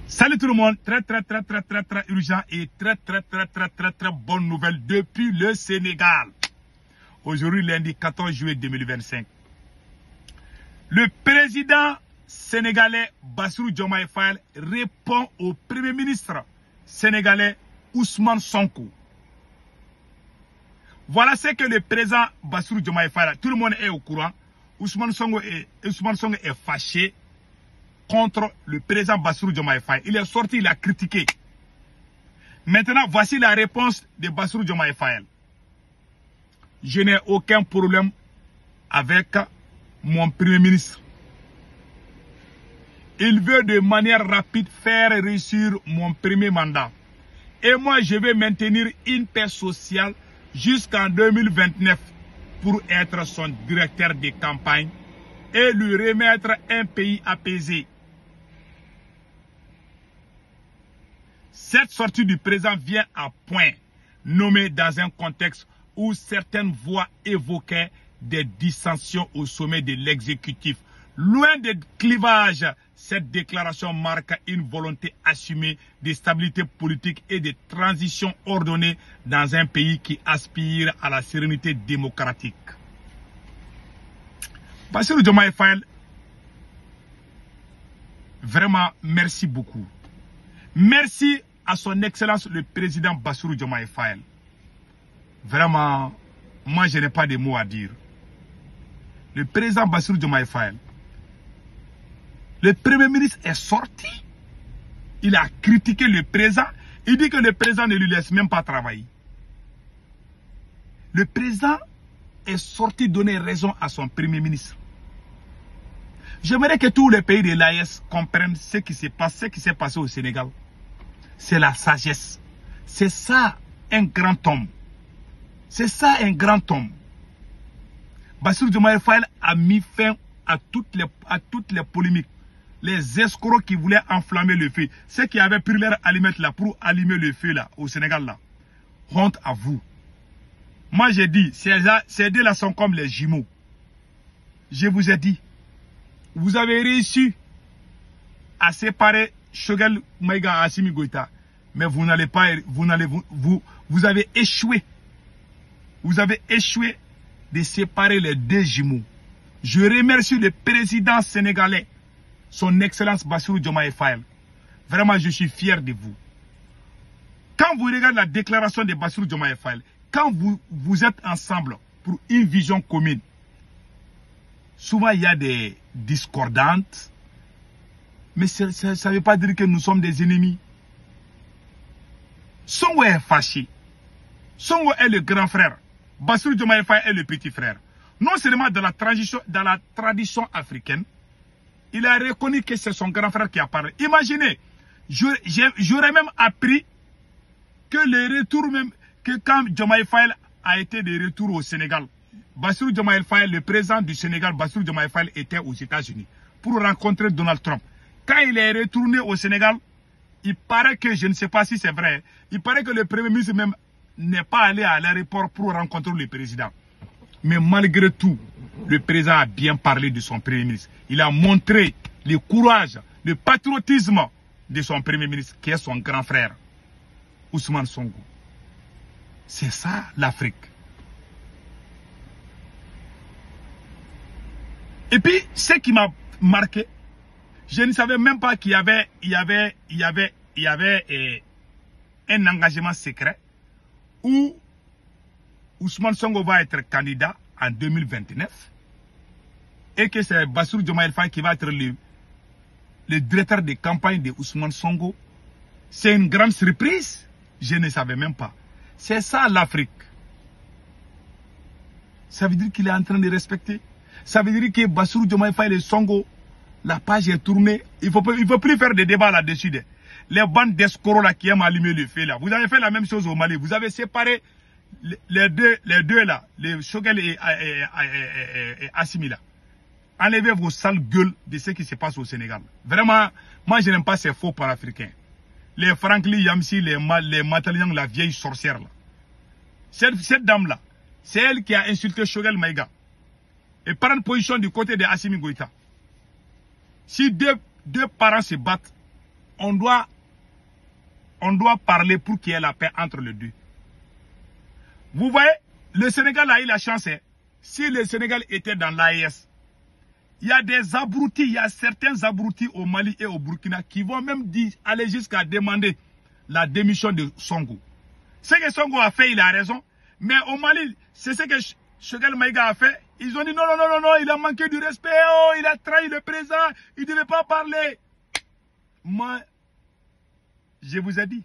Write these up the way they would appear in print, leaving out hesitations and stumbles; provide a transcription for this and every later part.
Salut tout le monde, très urgent et très bonne nouvelle depuis le Sénégal. Aujourd'hui lundi 14 juillet 2025. Le président sénégalais Bassirou Diomaye Faye répond au premier ministre sénégalais Ousmane Sonko. Voilà ce que le président Bassirou Diomaye Faye, tout le monde est au courant. Ousmane Sonko est fâché contre le président Bassirou Diomaye Faye. Il est sorti, il a critiqué. Maintenant, voici la réponse de Bassirou Diomaye Faye. Je n'ai aucun problème avec mon premier ministre. Il veut de manière rapide faire réussir mon premier mandat. Et moi, je vais maintenir une paix sociale jusqu'en 2029 pour être son directeur de campagne et lui remettre un pays apaisé. Cette sortie du président vient à point, nommée dans un contexte où certaines voix évoquaient des dissensions au sommet de l'exécutif. Loin des clivages, cette déclaration marque une volonté assumée de stabilité politique et de transition ordonnée dans un pays qui aspire à la sérénité démocratique. Bassirou Diomaye Faye, vraiment merci beaucoup. Merci à son excellence le président Bassirou Diomaye Faye. Vraiment, moi je n'ai pas de mots à dire. Le président Bassirou Diomaye Faye, le premier ministre est sorti. Il a critiqué le président. Il dit que le président ne lui laisse même pas travailler. Le président est sorti donner raison à son premier ministre. J'aimerais que tous les pays de l'AES comprennent ce qui s'est passé au Sénégal. C'est la sagesse. C'est ça un grand homme. C'est ça un grand homme. Bassirou Diomaye Faye a mis fin à toutes les polémiques. Les escrocs qui voulaient enflammer le feu. Ceux qui avaient pris leur allumette là pour allumer le feu là au Sénégal là. Honte à vous. Moi j'ai dit, ces deux là sont comme les jumeaux. Je vous ai dit. Vous avez réussi à séparer Choguel Maïga et Assimi Goïta. Mais vous n'allez pas, vous avez échoué. Vous avez échoué de séparer les deux jumeaux. Je remercie le président sénégalais, son excellence Bassirou Diomaye Faye. Vraiment, je suis fier de vous. Quand vous regardez la déclaration de Bassirou Diomaye Faye, quand vous êtes ensemble pour une vision commune, souvent il y a des discordantes, mais ça ne veut pas dire que nous sommes des ennemis. Sonko est fâché. Sonko est le grand frère. Bassirou Diomaye Faye est le petit frère. Non seulement dans la tradition africaine, il a reconnu que c'est son grand frère qui a parlé. Imaginez, j'aurais même appris que le retour même, que quand Diomaye Faye a été de retour au Sénégal, Bassirou Diomaye Faye, le président du Sénégal, Bassirou Diomaye Faye était aux États-Unis pour rencontrer Donald Trump. Quand il est retourné au Sénégal, il paraît que, je ne sais pas si c'est vrai, il paraît que le premier ministre même n'est pas allé à l'aéroport pour rencontrer le président. Mais malgré tout, le président a bien parlé de son premier ministre. Il a montré le courage, le patriotisme de son premier ministre, qui est son grand frère, Ousmane Sonko. C'est ça l'Afrique. Et puis, ce qui m'a marqué, je ne savais même pas qu'il y avait un engagement secret où Ousmane Sonko va être candidat en 2029 et que c'est Bassirou Diomaye Faye qui va être le directeur de campagne de Ousmane Sonko. C'est une grande surprise. Je ne savais même pas. C'est ça l'Afrique. Ça veut dire qu'il est en train de respecter. Ça veut dire que Bassirou Diomaye Faye et Sonko, la page est tournée. Il faut plus faire des débats là-dessus. Les bandes d'escrocs là qui aiment allumer le feu là. Vous avez fait la même chose au Mali. Vous avez séparé les deux là, les Choguel et Assimi là. Enlevez vos sales gueules de ce qui se passe au Sénégal. Vraiment, moi je n'aime pas ces faux panafricains. Les Franklin Yamsi, les Matalian, la vieille sorcière là. Cette dame là, c'est elle qui a insulté Choguel Maïga. Et prendre position du côté de Assimi Goïta. Si deux parents se battent, on doit parler pour qu'il y ait la paix entre les deux. Vous voyez, le Sénégal a eu la chance. Hein. Si le Sénégal était dans l'AES, il y a des abrutis, il y a certains abrutis au Mali et au Burkina qui vont même aller jusqu'à demander la démission de Sonko. Ce que Sonko a fait, il a raison. Mais au Mali, c'est ce que Choguel Maïga a fait. Ils ont dit non, il a manqué du respect, oh, il a trahi le président, il ne devait pas parler. Moi, je vous ai dit,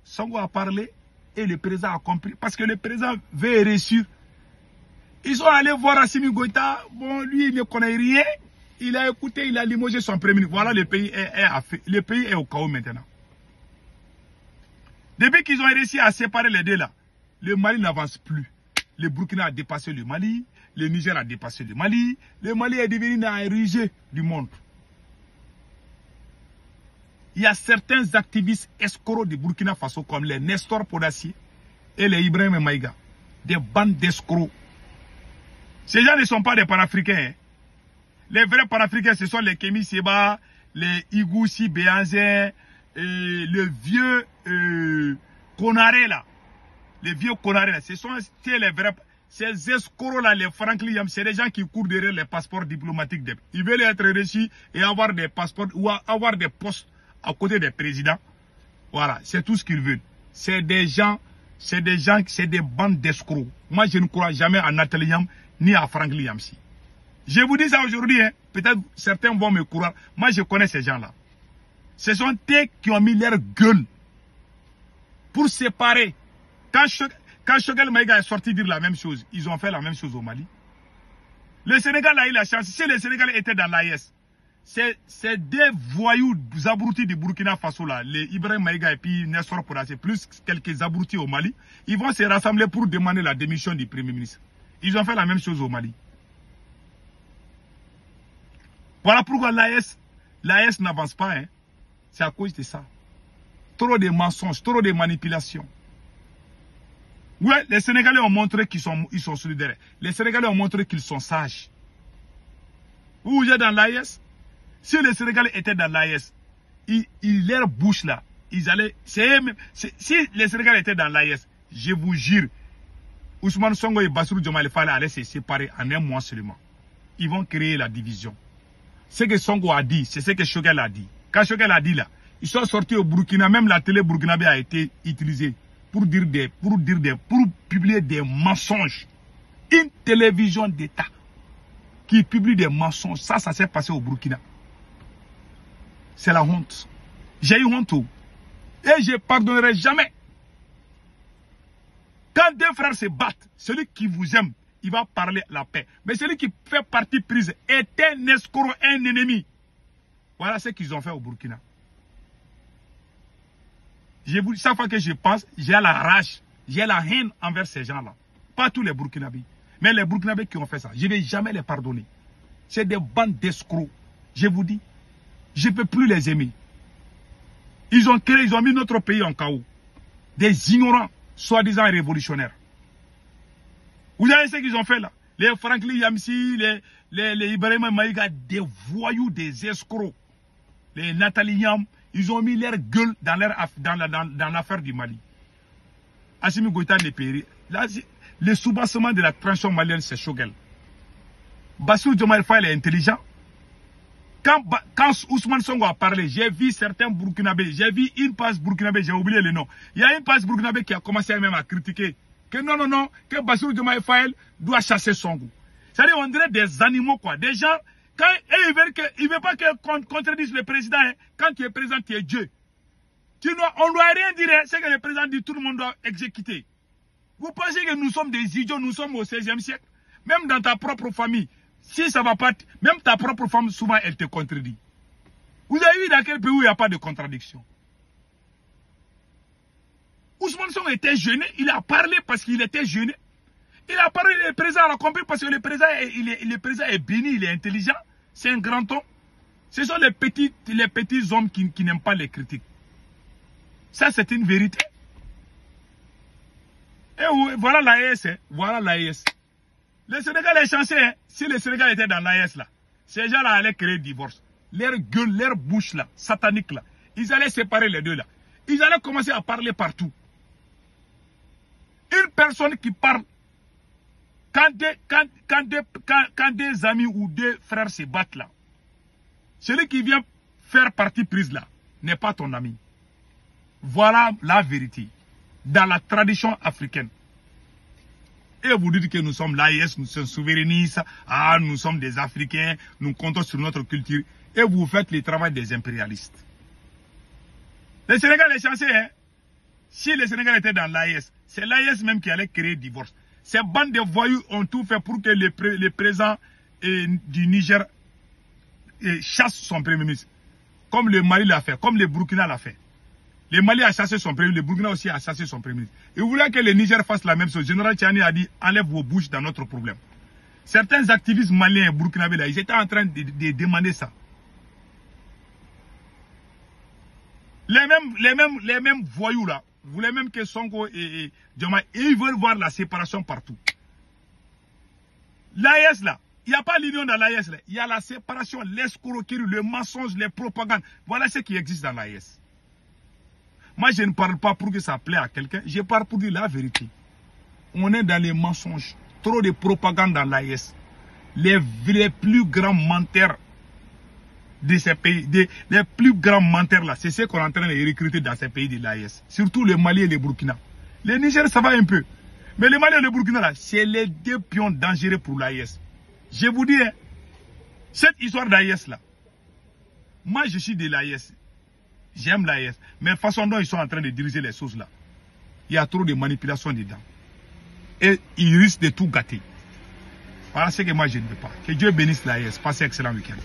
Sonko a parlé et le président a compris. Parce que le président veut réussir. Ils sont allés voir Assimi Goïta. Bon, lui, il ne connaît rien. Il a écouté, il a limogé son premier ministre. Voilà, le pays est au chaos maintenant. Depuis qu'ils ont réussi à séparer les deux là, le Mali n'avance plus. Le Burkina a dépassé le Mali. Le Niger a dépassé le Mali. Le Mali est devenu un érigé du monde. Il y a certains activistes escrocs du Burkina Faso comme les Nestor Podassi et les Ibrahim Maïga. Des bandes d'escrocs. Ces gens ne sont pas des panafricains. Hein. Les vrais panafricains, ce sont les Kémy Seba, les Igoussi Béanzin, le vieux Konaré là. Les vieux Konaré là. Ce sont les vrais. Ces escrocs là, les Franklin Yam, c'est des gens qui courent derrière les passeports diplomatiques. Ils veulent être reçus et avoir des passeports ou avoir des postes à côté des présidents. Voilà, c'est tout ce qu'ils veulent. C'est des bandes d'escrocs. Moi, je ne crois jamais à Nathalie Yam ni à Franklin Yamsi. Je vous dis ça aujourd'hui, hein. Peut-être certains vont me croire. Moi, je connais ces gens-là. Ce sont eux qui ont mis leur gueule pour séparer. Quand Choguel Maïga est sorti dire la même chose, ils ont fait la même chose au Mali. Le Sénégal a eu la chance. Si le Sénégal était dans l'AES, c'est des voyous abrutis du Burkina Faso là, les Ibrahim Maïga et puis Nestor Podassi, plus quelques abrutis au Mali, ils vont se rassembler pour demander la démission du Premier ministre. Ils ont fait la même chose au Mali. Voilà pourquoi l'AES n'avance pas. Hein. C'est à cause de ça. Trop de mensonges, trop de manipulations. Ouais, les Sénégalais ont montré qu'ils sont solidaires. Les Sénégalais ont montré qu'ils sont sages. Vous êtes dans l'AES. Si les Sénégalais étaient dans l'AES, leur bouche là, ils allaient... si les Sénégalais étaient dans l'AES, je vous jure, Ousmane Sonko et Bassirou Diomaye Faye allaient se séparer en un mois seulement. Ils vont créer la division. Ce que Sonko a dit, c'est ce que Choguel a dit. Quand Choguel a dit là, ils sont sortis au Burkina, même la télé burkinabé a été utilisée pour publier des mensonges. Une télévision d'État qui publie des mensonges, ça s'est passé au Burkina. C'est la honte. J'ai eu honte. Et je ne pardonnerai jamais. Quand deux frères se battent, celui qui vous aime, il va parler la paix. Mais celui qui fait partie prise est un escroc, un ennemi. Voilà ce qu'ils ont fait au Burkina. Chaque fois que je pense, j'ai la rage, j'ai la haine envers ces gens-là. Pas tous les Burkinabés. Mais les Burkinabés qui ont fait ça, je ne vais jamais les pardonner. C'est des bandes d'escrocs. Je vous dis, je ne peux plus les aimer. Ils ont mis notre pays en chaos. Des ignorants, soi-disant révolutionnaires. Vous savez ce qu'ils ont fait là? Les Franklin Yamsi, les Ibrahim Maïga, des voyous, des escrocs. Les Nathalie Yam, ils ont mis leur gueule dans l'affaire du Mali. Assimi Goïta n'est péri. Là, le soubassement de la transition malienne, c'est Choguel. Bassirou Diomaye Faye est intelligent. Quand Ousmane Sonko a parlé, j'ai vu certains Burkinabés, j'ai vu une passe Burkinabé, j'ai oublié le nom. Il y a une passe Burkinabé qui a commencé même à critiquer que non, que Bassirou Diomaye Faye doit chasser Sonko. C'est-à-dire, on dirait des animaux, quoi. Des gens, quand ils ne veulent pas qu'on contredise le président. Hein. Quand tu es président, tu es Dieu. On ne doit rien dire. Hein. C'est que le président dit, tout le monde doit exécuter. Vous pensez que nous sommes des idiots, nous sommes au 16e siècle? Même dans ta propre famille, si ça ne va pas, même ta propre femme, souvent, elle te contredit. Vous avez vu dans quel pays où il n'y a pas de contradiction? Ousmane Sonko était gêné, il a parlé parce qu'il était gêné. Il a parlé, le président a compris parce que le président est béni, il est intelligent, c'est un grand homme. Ce sont les petits hommes qui n'aiment pas les critiques. Ça, c'est une vérité. Et voilà l'AES, hein. Voilà l'AES. Le Sénégal est chanceux, hein. Si le Sénégal était dans l'AES là, ces gens-là allaient créer divorce. Leur gueule, leur bouche là, satanique là, Ils allaient séparer les deux là. Ils allaient commencer à parler partout. Une personne qui parle, quand des amis ou deux frères se battent là, celui qui vient faire partie prise là n'est pas ton ami. Voilà la vérité. Dans la tradition africaine. Et vous dites que nous sommes l'AIS, nous sommes souverainistes, nous sommes des Africains, nous comptons sur notre culture. Et vous faites le travail des impérialistes. Le Sénégal est chanceux, hein. Si le Sénégal était dans l'AIS, c'est l'AIS même qui allait créer le divorce. Ces bandes de voyous ont tout fait pour que le président du Niger chasse son premier ministre. Comme le Mali l'a fait, comme le Burkina l'a fait. Le Mali a chassé son premier ministre, le Burkina aussi a chassé son premier ministre. Et vous voulez que le Niger fasse la même chose. Général Tchani a dit, enlève vos bouches dans notre problème. Certains activistes maliens et burkinabés là, ils étaient en train de demander ça. Les mêmes voyous là, vous voulez même que Sonko et Diomaye, ils veulent voir la séparation partout. L'AES là, il n'y a pas l'union dans l'AES là, il y a la séparation, l'escroquerie, le mensonge, les propagandes. Voilà ce qui existe dans l'AES. Moi, je ne parle pas pour que ça plaît à quelqu'un, je parle pour dire la vérité. On est dans les mensonges, trop de propagande dans l'AES. Les plus grands menteurs de ces pays, les plus grands menteurs là, c'est ceux qu'on est en train de recruter dans ces pays de l'AES. Surtout le Mali et le Burkina. Le Niger, ça va un peu. Mais le Mali et le Burkina là, c'est les deux pions dangereux pour l'AES. Je vous dis, hein, cette histoire d'AES là, moi je suis de l'AES. J'aime l'AES. Mais la façon dont ils sont en train de diriger les choses là, il y a trop de manipulation dedans. Et ils risquent de tout gâter. Voilà ce que moi je ne veux pas. Que Dieu bénisse l'AES. Passez un excellent week-end.